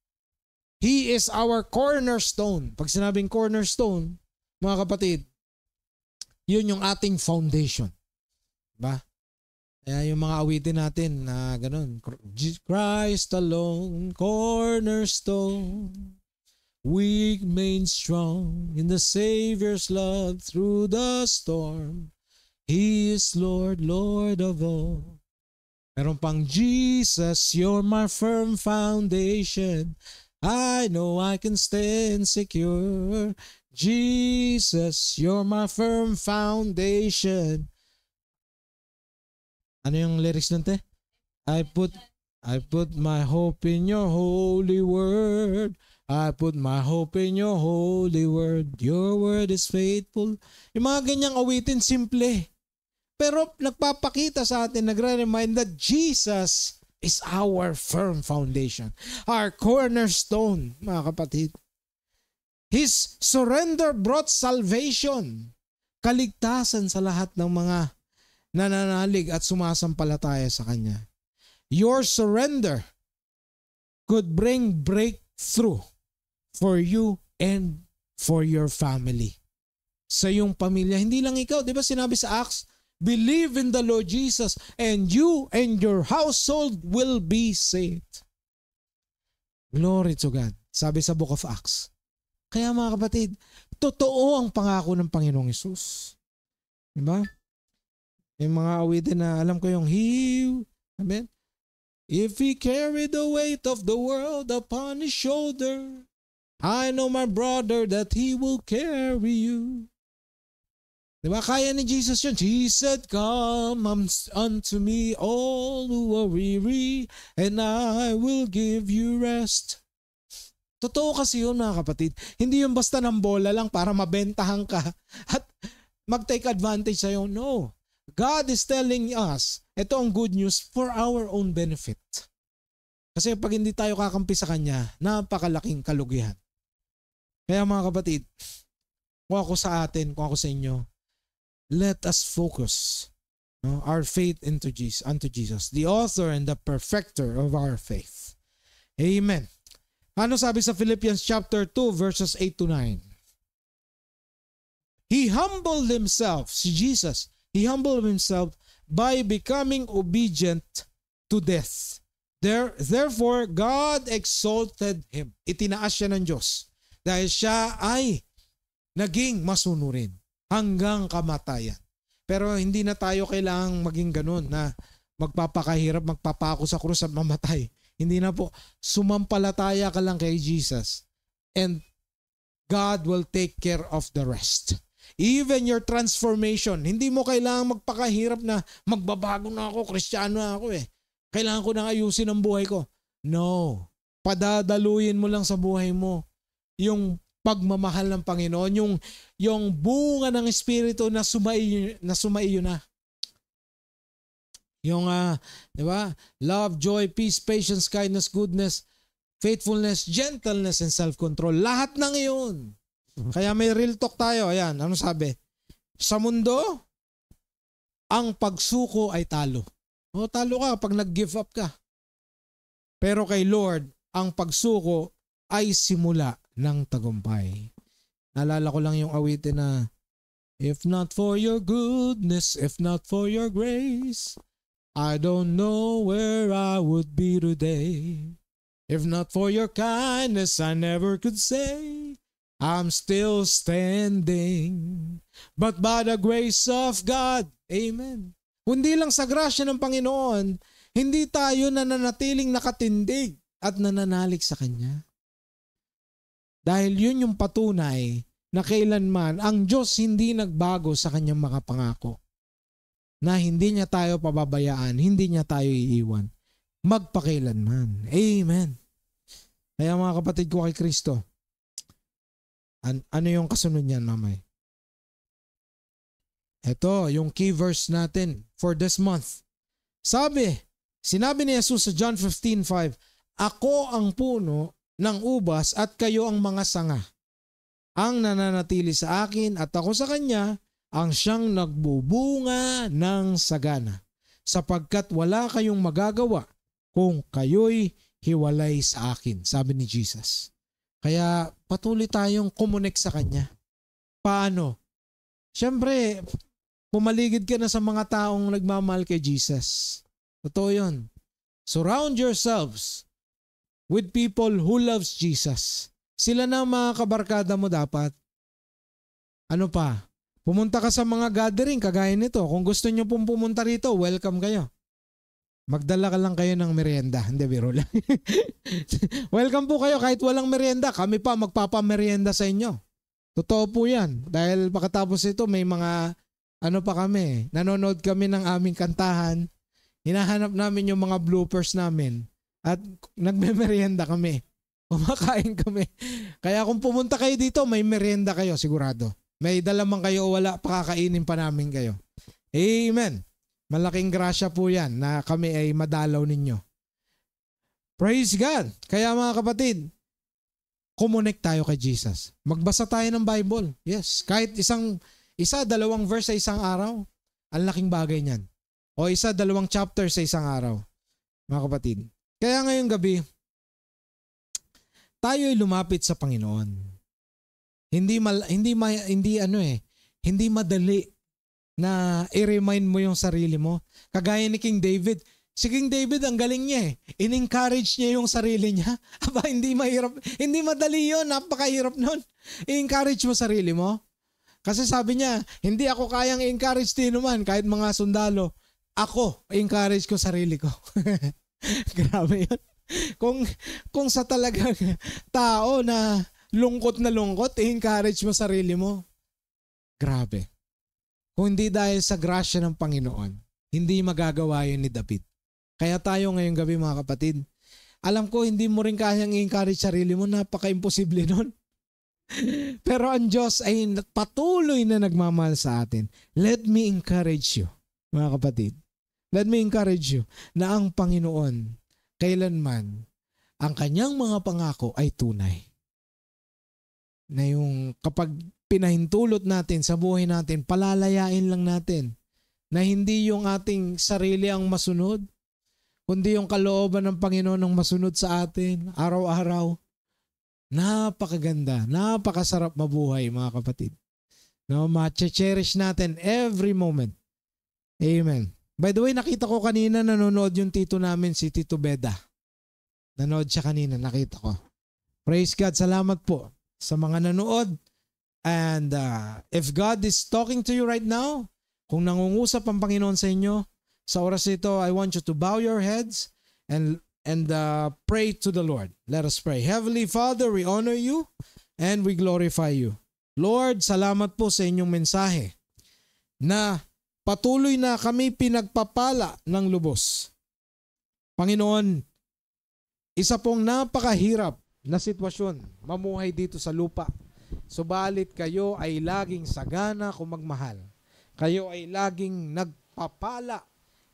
He is our cornerstone. Pag sinabing cornerstone, mga kapatid, yun yung ating foundation. Diba? Kaya yung mga awitin natin na ganun, Christ alone, cornerstone, weak made strong in the Savior's love through the storm. He is Lord, Lord of all. Meron pang Jesus, you're my firm foundation. I know I can stand secure. Jesus, you're my firm foundation. Ano yung lyrics nun, te? I put my hope in your holy word. I put my hope in your holy word. Your word is faithful. Yung mga ganyang awitin, simple. Pero nagpapakita sa atin, nagre-remind that Jesus is our firm foundation. Our cornerstone, mga kapatid. His surrender brought salvation. Kaligtasan sa lahat ng mga nananalig at sumasampalataya sa Kanya. Your surrender could bring breakthrough for you and for your family. Sa iyong pamilya, hindi lang ikaw. Di ba sinabi sa Acts, believe in the Lord Jesus and you and your household will be saved. Glory to God. Sabi sa Book of Acts. Kaya mga kapatid, totoo ang pangako ng Panginoong Hesus. Di ba? Yung mga awitin na alam ko yung amen. If He carried the weight of the world upon His shoulder, I know my brother that He will carry you. Diba? Kaya ni Jesus yun. He said, come unto me all who are weary, and I will give you rest. Totoo kasi yun mga kapatid. Hindi yung basta ng bola lang para mabentahan ka at mag-take advantage sa'yo. No. God is telling us, ito ang good news for our own benefit. Kasi pag hindi tayo kakampi sa Kanya, napakalaking kalugihan. Kaya mga kapatid, kung ako sa atin, kung ako sa inyo, let us focus our faith unto Jesus, the author and the perfecter of our faith. Amen. Ano sabi sa Philippians chapter 2 verses 8 to 9? He humbled himself, si Jesus, he humbled himself by becoming obedient to death. Therefore, God exalted him. Itinaas siya ng Diyos dahil siya ay naging masunurin hanggang kamatayan. Pero hindi na tayo kailangang maging ganun na magpapakahirap, magpapako sa krus at mamatay. Hindi na po. Sumampalataya ka lang kay Jesus and God will take care of the rest. Even your transformation, hindi mo kailangang magpakahirap na magbabago na ako, Kristiyano na ako eh. Kailangan ko nang ayusin ang buhay ko. No. Padadaluyin mo lang sa buhay mo yung pagmamahal ng Panginoon, yung bunga ng Espiritu na sumaiyo na. Yung, di ba? Love, joy, peace, patience, kindness, goodness, faithfulness, gentleness, and self-control. Lahat ng iyon. Kaya may real talk tayo. Ayan, ano sabi? Sa mundo, ang pagsuko ay talo. O, talo ka pag nag-give up ka. Pero kay Lord, ang pagsuko ay simula ng tagumpay. Naalala ko lang yung awitin na, if not for your goodness, if not for your grace, I don't know where I would be today. If not for your kindness, I never could say, I'm still standing. But by the grace of God, amen. Kundi lang sa grasya ng Panginoon, hindi tayo nananatiling nakatindig at nananalig sa Kanya. Dahil yun yung patunay na kailanman ang Diyos hindi nagbago sa Kanyang mga pangako. Na hindi niya tayo pababayaan, hindi niya tayo iiwan. Magpakailanman. Amen. Kaya mga kapatid ko kay Kristo, ano yung kasunod niyan, mamay? Ito, yung key verse natin for this month. Sinabi ni Jesus sa John 15:5, ako ang puno ng ubas at kayo ang mga sanga. Ang nananatili sa akin at ako sa kanya, ang siyang nagbubunga ng sagana. Sapagkat wala kayong magagawa kung kayo'y hiwalay sa akin, sabi ni Jesus. Kaya patuloy tayong kumonek sa Kanya. Paano? Siyempre, pumaligid ka na sa mga taong nagmamahal kay Jesus. Totoo yun. Surround yourselves with people who loves Jesus. Sila na ang mga kabarkada mo dapat. Ano pa? Pumunta ka sa mga gathering kagaya nito. Kung gusto nyo pong pumunta rito, welcome kayo. Magdala ka lang kayo ng merienda. Hindi, biro lang. Welcome po kayo kahit walang merienda. Kami pa magpapamerienda sa inyo. Totoo po yan. Dahil pagkatapos ito may mga pa kami. Nanonood kami ng aming kantahan. Hinahanap namin yung mga bloopers namin. At nagme-merienda kami. Kumakain kami. Kaya kung pumunta kayo dito, may merienda kayo sigurado. May dalamang kayo o wala, pakakainin pa namin kayo. Amen. Malaking grasya po yan na kami ay madalaw ninyo. Praise God! Kaya mga kapatid, kumonek tayo kay Jesus. Magbasa tayo ng Bible. Yes, kahit dalawang verse sa isang araw, ang laking bagay niyan. O dalawang chapter sa isang araw. Mga kapatid. Kaya ngayong gabi, tayo ay lumapit sa Panginoon. Hindi madali na i-remind mo yung sarili mo. Kagaya ni King David. Si King David, ang galing niya eh. In-encourage niya yung sarili niya. Aba, hindi mahirap. Hindi madali yun. Napakahirap nun. I-encourage mo sarili mo. Kasi sabi niya, hindi ako kayang i-encourage din naman kahit mga sundalo. Ako, i-encourage ko sarili ko. Grabe yun. Kung sa talagang tao na lungkot, i-encourage mo sarili mo. Grabe. Kung hindi dahil sa grasya ng Panginoon, hindi magagawa yun ni David. Kaya tayo ngayong gabi mga kapatid, alam ko hindi mo rin kayang i-encourage sarili mo, napaka-imposible nun. Pero ang Diyos ay patuloy na nagmamahal sa atin. Let me encourage you, mga kapatid. Let me encourage you na ang Panginoon, kailanman, ang kanyang mga pangako ay tunay. Na yung kapag pinahintulot natin sa buhay natin, palalayain lang natin na hindi yung ating sarili ang masunod, kundi yung kalooban ng Panginoon ang masunod sa atin araw-araw. Napakaganda, napakasarap mabuhay mga kapatid. No, ma-cherish natin every moment. Amen. By the way, nakita ko kanina nanonood yung tito namin, si Tito Beda. Nanood siya kanina, nakita ko. Praise God, salamat po sa mga nanood. And if God is talking to you right now, kung nangungusap ang Panginoon sa inyo, sa oras ito, I want you to bow your heads and pray to the Lord. Let us pray. Heavenly Father, we honor you and we glorify you. Lord, salamat po sa inyong mensahe na patuloy na kami pinagpapala ng lubos. Panginoon, isa pong napakahirap na sitwasyon mamuhay dito sa lupa. Subalit kayo ay laging sagana kung magmahal. Kayo ay laging nagpapala.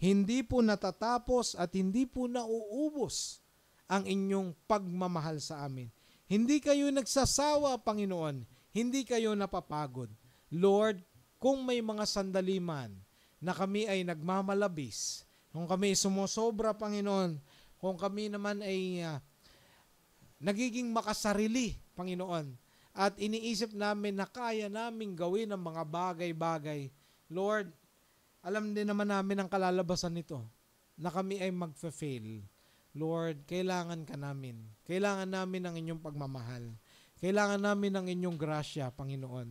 Hindi po natatapos at hindi po nauubos ang inyong pagmamahal sa amin. Hindi kayo nagsasawa, Panginoon. Hindi kayo napapagod. Lord, kung may mga sandali man na kami ay nagmamalabis, kung kami sumusobra, Panginoon, kung kami naman ay nagiging makasarili, Panginoon, at iniisip namin na kaya naming gawin ang mga bagay-bagay, Lord, alam din naman namin ang kalalabasan nito, na kami ay magfa-fail. Lord, kailangan ka namin. Kailangan namin ang inyong pagmamahal. Kailangan namin ang inyong grasya, Panginoon.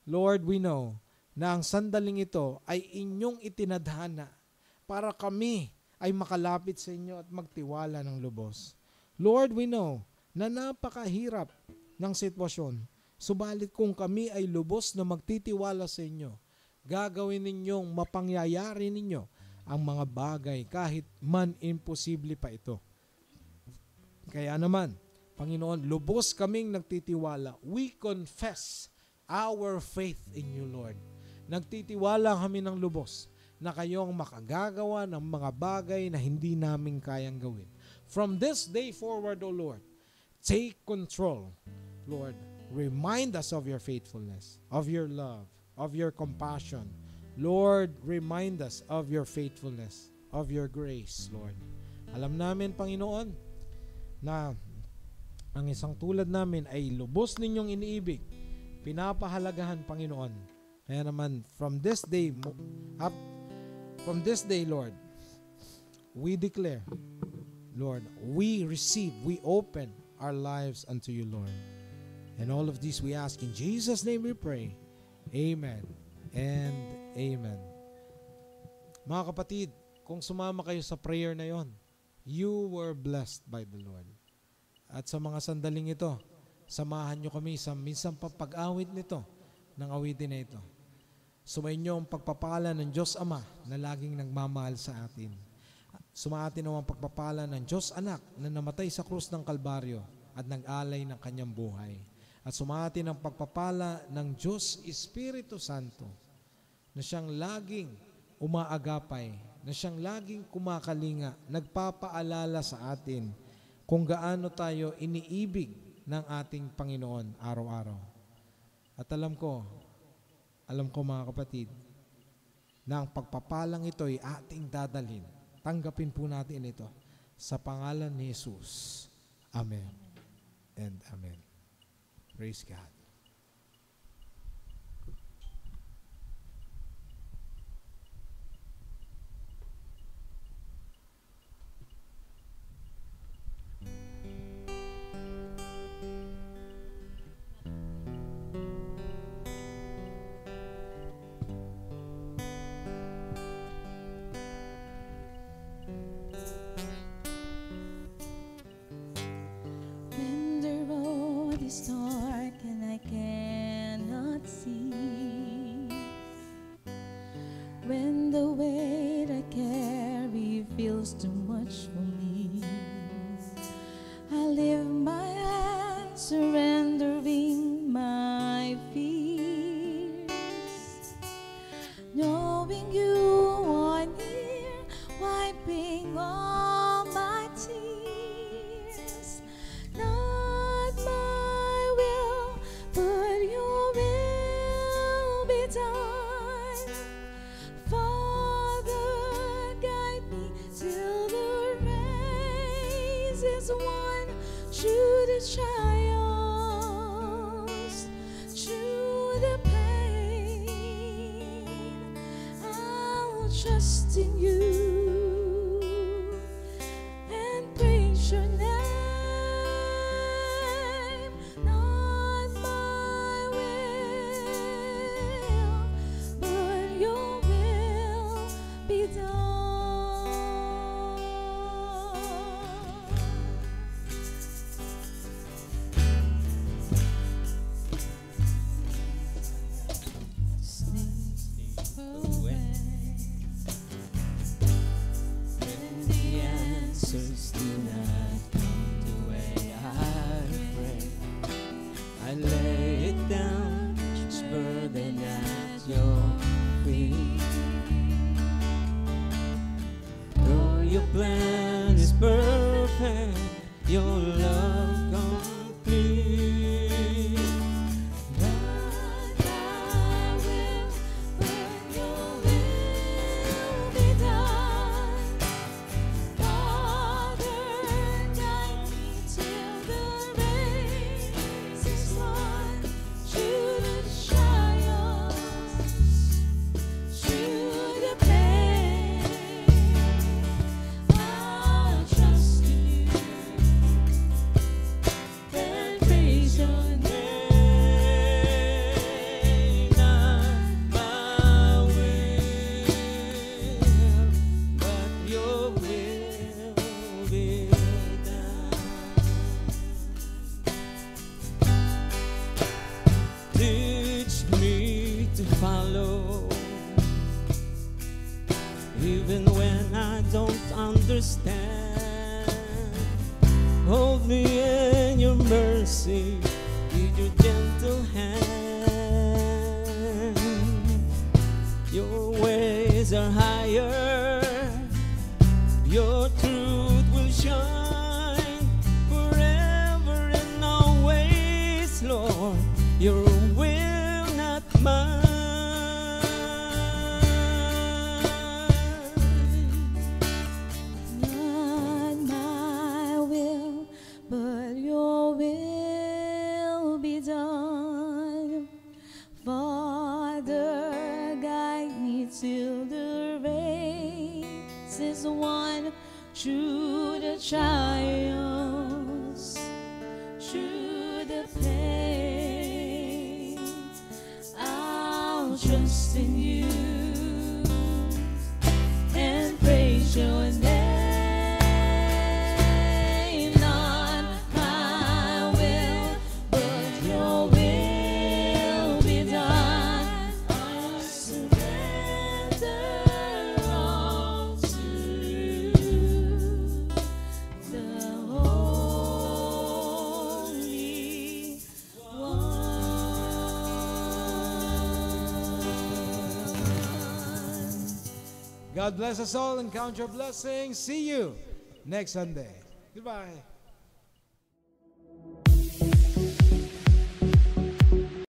Lord, we know na ang sandaling ito ay inyong itinadhana para kami ay makalapit sa inyo at magtiwala ng lubos. Lord, we know na napakahirap ng sitwasyon. Subalit kung kami ay lubos na magtitiwala sa inyo, gagawin ninyong mapangyayari ninyo ang mga bagay kahit man imposible pa ito. Kaya naman, Panginoon, lubos kaming nagtitiwala. We confess our faith in you, Lord. Nagtitiwala kami ng lubos na kayong makagagawa ng mga bagay na hindi namin kayang gawin. From this day forward, O Lord, take control. Lord, remind us of your faithfulness, of your love, of your compassion. Lord, remind us of your faithfulness, of your grace, Lord. Alam namin, Panginoon, na ang isang tulad namin ay lubos ninyong iniibig, pinapahalagahan, Panginoon. Kaya naman, from this day, Lord, we declare, Lord, we receive, we open our lives unto you, Lord. And all of this we ask in Jesus' name we pray. Amen and amen. Mga kapatid, kung sumama kayo sa prayer na yon, you were blessed by the Lord. At sa mga sandaling ito, samahan nyo kami sa minsang pag-awit nito, ng awitin na ito. Sumainyo ang pagpapala ng Diyos Ama na laging nagmamahal sa atin. Sumaatin ang pagpapala ng Diyos Anak na namatay sa krus ng Kalbaryo at nag-alay ng kanyang buhay. At sumaatin ang pagpapala ng Diyos Espiritu Santo na siyang laging umaagapay, na siyang laging kumakalinga, nagpapaalala sa atin kung gaano tayo iniibig ng ating Panginoon araw-araw. At alam ko mga kapatid, na ang pagpapalang ito ay ating dadalhin. Tanggapin po natin ito sa pangalan ni Jesus. Amen and amen. Praise God. When the road is dark and I cannot see, when the weight I carry feels too much for me, I lift my hands, surrendering my fears, knowing you are near, wiping all my tears. Not my trust in you and praise your name. Not my will, but your will be done. Slip away when the answers do not come the way I pray. I lay it down, each burden at your feet. Though your plan is perfect, your love complete. Not my will, but your will be done. Father, guide me till the race is won. Through the trials, through the pain, I'll trust in you and praise your name. Not my will, but your will be done. Teach me to follow, even when I don't understand. Hold me in your mercy, with your gentle hand. Your ways are higher, your truth will shine forever and always, Lord. Your will, not mine. Not my will, but your will be done. Father, guide me till the race is won. Through the trials, through the pain, I'll trust in you and praise your name. Not my will, but your will be done. I surrender all to you, the Holy One. God bless us all and count your blessings. See you next Sunday. Goodbye.